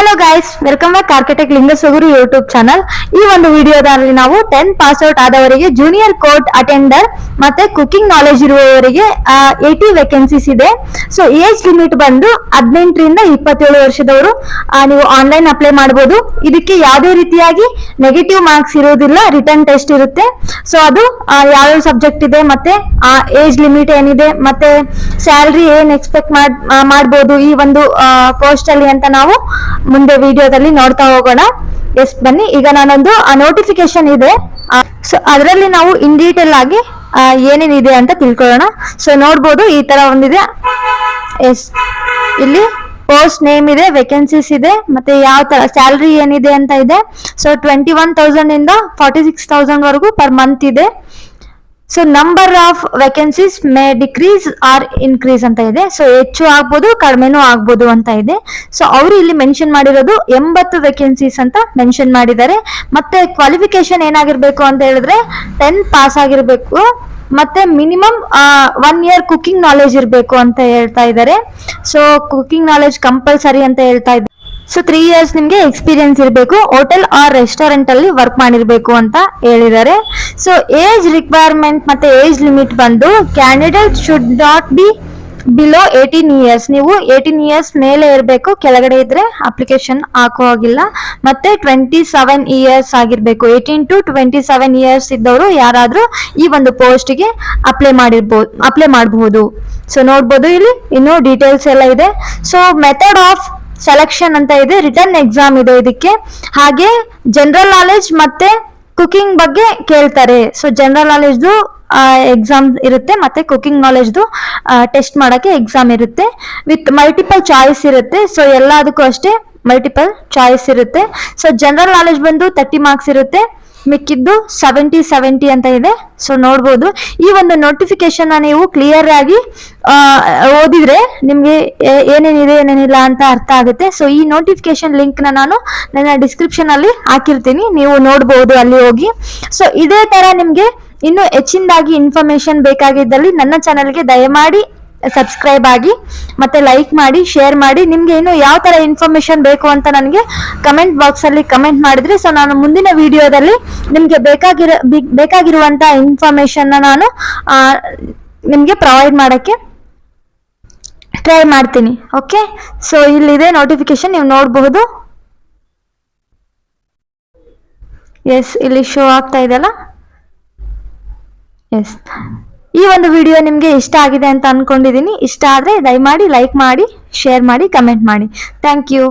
Hello guys, welcome back architect Lingasugur YouTube channel. ಈ ಒಂದು ವಿಡಿಯೋದಲ್ಲಿ ನಾವು 10th ಪಾಸ್ ಔಟ್ ಆದವರಿಗೆ ಜೂನಿಯರ್ ಕೋರ್ಟ್ ಅಟೆಂಡರ್ ಮತ್ತೆ ಕುಕಿಂಗ್ ನಾಲೆಜ್ ಇರುವವರಿಗೆ 80 ವೇಕೆನ್ಸೀಸ್ ಇದೆ. ಸೊ ಏಜ್ ಲಿಮಿಟ್ ಬಂದು 18 ರಿಂದ 27 ವರ್ಷದವರು ನೀವು ಆನ್ಲೈನ್ ಅಪ್ಲೈ ಮಾಡಬಹುದು. ಇದಕ್ಕೆ ಯಾವುದೇ ರೀತಿಯಾಗಿ ನೆಗೆಟಿವ್ ಮಾರ್ಕ್ಸ್ ಇರುವುದಿಲ್ಲ, ರಿಟರ್ನ್ ಟೆಸ್ಟ್ ಇರುತ್ತೆ. ಸೊ ಅದು ಯಾವ ಸಬ್ಜೆಕ್ಟ್ ಇದೆ ಮತ್ತೆ ಏಜ್ ಲಿಮಿಟ್ ಏನಿದೆ ಮತ್ತೆ ಸ್ಯಾಲ್ರಿ ಏನ್ ಎಕ್ಸ್ಪೆಕ್ಟ್ ಮಾಡಬಹುದು ಈ ಒಂದು ಪೋಸ್ಟ್ ಅಲ್ಲಿ ಅಂತ ನಾವು ಮುಂದೆ ವಿಡಿಯೋದಲ್ಲಿ ನೋಡ್ತಾ ಹೋಗೋಣ. ಎಸ್, ಬನ್ನಿ. ಈಗ ನಾನೊಂದು ನೋಟಿಫಿಕೇಶನ್ ಇದೆ, ಸೊ ಅದರಲ್ಲಿ ನಾವು ಇನ್ ಡೀಟೇಲ್ ಆಗಿ ಏನೇನಿದೆ ಅಂತ ತಿಳ್ಕೊಳ್ಳೋಣ. ಸೊ ನೋಡ್ಬೋದು, ಈ ತರ ಒಂದಿದೆ. ಎಸ್, ಇಲ್ಲಿ ಪೋಸ್ಟ್ ನೇಮ್ ಇದೆ, ವೇಕೆನ್ಸೀಸ್ ಇದೆ, ಮತ್ತೆ ಯಾವ ತರ ಸ್ಯಾಲ್ರಿ ಏನಿದೆ ಅಂತ ಇದೆ. ಸೊ 21,000 ಇಂದ 46,000 ವರೆಗೂ ಪರ್ ಮಂತ್ ಇದೆ. So number of vacancies may decrease or increase ಅಂತ ಇದೆ. ಸೊ ಹೆಚ್ಚು ಆಗ್ಬೋದು, ಕಡಿಮೆನೂ ಆಗ್ಬೋದು ಅಂತ ಇದೆ. ಸೊ ಅವರು ಇಲ್ಲಿ ಮೆನ್ಷನ್ ಮಾಡಿರೋದು 80 ವೇಕೆನ್ಸೀಸ್ ಅಂತ ಮೆನ್ಷನ್ ಮಾಡಿದ್ದಾರೆ. ಮತ್ತೆ ಕ್ವಾಲಿಫಿಕೇಶನ್ ಏನಾಗಿರ್ಬೇಕು ಅಂತ ಹೇಳಿದ್ರೆ 10 ಪಾಸ್ ಆಗಿರ್ಬೇಕು ಮತ್ತೆ ಮಿನಿಮಮ್ 1 ಇಯರ್ ಕುಕಿಂಗ್ ನಾಲೆಜ್ ಇರಬೇಕು ಅಂತ ಹೇಳ್ತಾ ಇದ್ದಾರೆ. ಸೊ ಕುಕಿಂಗ್ ನಾಲೆಜ್ ಕಂಪಲ್ಸರಿ ಅಂತ ಹೇಳ್ತಾ ಇದ್ದಾರೆ. ಸೊ 3 ಇಯರ್ಸ್ ನಿಮ್ಗೆ ಎಕ್ಸ್ಪೀರಿಯನ್ಸ್ ಇರಬೇಕು, ಹೋಟೆಲ್ ಆರ್ ರೆಸ್ಟೋರೆಂಟ್ ಅಲ್ಲಿ ವರ್ಕ್ ಮಾಡಿರ್ಬೇಕು ಅಂತ ಹೇಳಿದ್ದಾರೆ. ಸೊ ಏಜ್ ರಿಕ್ವೈರ್ಮೆಂಟ್ ಮತ್ತೆ ಏಜ್ ಲಿಮಿಟ್ ಬಂದು candidate should not be below 18 years. ನೀವು 18 ಇಯರ್ಸ್ ಮೇಲೆ ಇರಬೇಕು, ಕೆಳಗಡೆ ಇದ್ರೆ ಅಪ್ಲಿಕೇಶನ್ ಹಾಕೋ ಹಾಗಿಲ್ಲ. ಮತ್ತೆ 27 ಇಯರ್ಸ್ ಆಗಿರ್ಬೇಕು. 18 to 27 ಇಯರ್ಸ್ ಇದ್ದವರು ಯಾರಾದ್ರೂ ಈ ಒಂದು ಪೋಸ್ಟ್ಗೆ ಅಪ್ಲೈ ಮಾಡಬಹುದು. ಸೊ ನೋಡ್ಬೋದು, ಇಲ್ಲಿ ಇನ್ನೂ ಡೀಟೇಲ್ಸ್ ಎಲ್ಲ ಇದೆ. ಸೊ ಮೆಥಡ್ ಆಫ್ ಸೆಲೆಕ್ಷನ್ ಅಂತ ಇದೆ, ರಿಟರ್ನ್ ಎಕ್ಸಾಮ್ ಇದೆ ಇದಕ್ಕೆ. ಹಾಗೆ ಜನರಲ್ ನಾಲೆಜ್ ಮತ್ತೆ ಕುಕಿಂಗ್ ಬಗ್ಗೆ ಕೇಳ್ತಾರೆ. ಸೊ ಜನರಲ್ ನಾಲೆಜ್ದು ಎಕ್ಸಾಮ್ ಇರುತ್ತೆ ಮತ್ತೆ ಕುಕಿಂಗ್ ನಾಲೆಜ್ದು ಟೆಸ್ಟ್ ಮಾಡಕ್ಕೆ ಎಕ್ಸಾಮ್ ಇರುತ್ತೆ ವಿತ್ ಮಲ್ಟಿಪಲ್ ಚಾಯ್ಸ್ ಇರುತ್ತೆ. ಸೊ ಎಲ್ಲದಕ್ಕೂ ಅಷ್ಟೇ ಮಲ್ಟಿಪಲ್ ಚಾಯ್ಸ್ ಇರುತ್ತೆ. ಸೊ ಜನರಲ್ ನಾಲೆಜ್ ಬಂದು 30 ಮಾರ್ಕ್ಸ್ ಇರುತ್ತೆ, ಮಿಕ್ಕಿದ್ದು 70 ಅಂತ ಇದೆ. ಸೊ ನೋಡ್ಬೋದು, ಈ ಒಂದು ನೋಟಿಫಿಕೇಶನ್ ನೀವು ಕ್ಲಿಯರ್ ಆಗಿ ಓದಿದ್ರೆ ನಿಮ್ಗೆ ಏನೇನಿದೆ ಏನೇನಿಲ್ಲ ಅಂತ ಅರ್ಥ ಆಗುತ್ತೆ. ಸೊ ಈ ನೋಟಿಫಿಕೇಶನ್ ಲಿಂಕ್ ನಾನು ನನ್ನ ಡಿಸ್ಕ್ರಿಪ್ಷನ್ ಅಲ್ಲಿ ಹಾಕಿರ್ತೀನಿ, ನೀವು ನೋಡ್ಬೋದು ಅಲ್ಲಿ ಹೋಗಿ. ಸೊ ಇದೇ ತರ ನಿಮ್ಗೆ ಇನ್ನು ಹೆಚ್ಚಿನದಾಗಿ ಇನ್ಫಾರ್ಮೇಶನ್ ಬೇಕಾಗಿದ್ದಲ್ಲಿ ನನ್ನ ಚಾನಲ್ಗೆ ದಯಮಾಡಿ ಸಬ್ಸ್ಕ್ರೈಬ್ ಆಗಿ ಮತ್ತೆ ಲೈಕ್ ಮಾಡಿ, ಶೇರ್ ಮಾಡಿ. ನಿಮ್ಗೆ ಇನ್ನು ಯಾವ ತರ ಇನ್ಫಾರ್ಮೇಶನ್ ಬೇಕು ಅಂತ ನನಗೆ ಕಮೆಂಟ್ ಬಾಕ್ಸ್ ಅಲ್ಲಿ ಕಮೆಂಟ್ ಮಾಡಿದ್ರೆ ಸೊ ನಾನು ಮುಂದಿನ ವಿಡಿಯೋದಲ್ಲಿ ನಿಮ್ಗೆ ಬೇಕಾಗಿರುವಂತ ಇನ್ಫಾರ್ಮೇಶನ್ ನಾನು ನಿಮ್ಗೆ ಪ್ರೊವೈಡ್ ಮಾಡಕ್ಕೆ ಟ್ರೈ ಮಾಡ್ತೀನಿ. ಓಕೆ, ಸೊ ಇಲ್ಲಿದೆ ನೋಟಿಫಿಕೇಶನ್, ನೀವು ನೋಡಬಹುದು. ಎಸ್, ಇಲ್ಲಿ ಶೋ ಆಗ್ತಾ ಇದೆಯಲ್ಲ. ಎಸ್, ಈ ಒಂದು ವಿಡಿಯೋ ನಿಮಗೆ ಇಷ್ಟ ಆಗಿದೆ ಅಂತ ಅನ್ಕೊಂಡಿದ್ದೀನಿ. ಇಷ್ಟ ಆದರೆ ದಯಮಾಡಿ ಲೈಕ್ ಮಾಡಿ, ಶೇರ್ ಮಾಡಿ, ಕಮೆಂಟ್ ಮಾಡಿ. Thank you.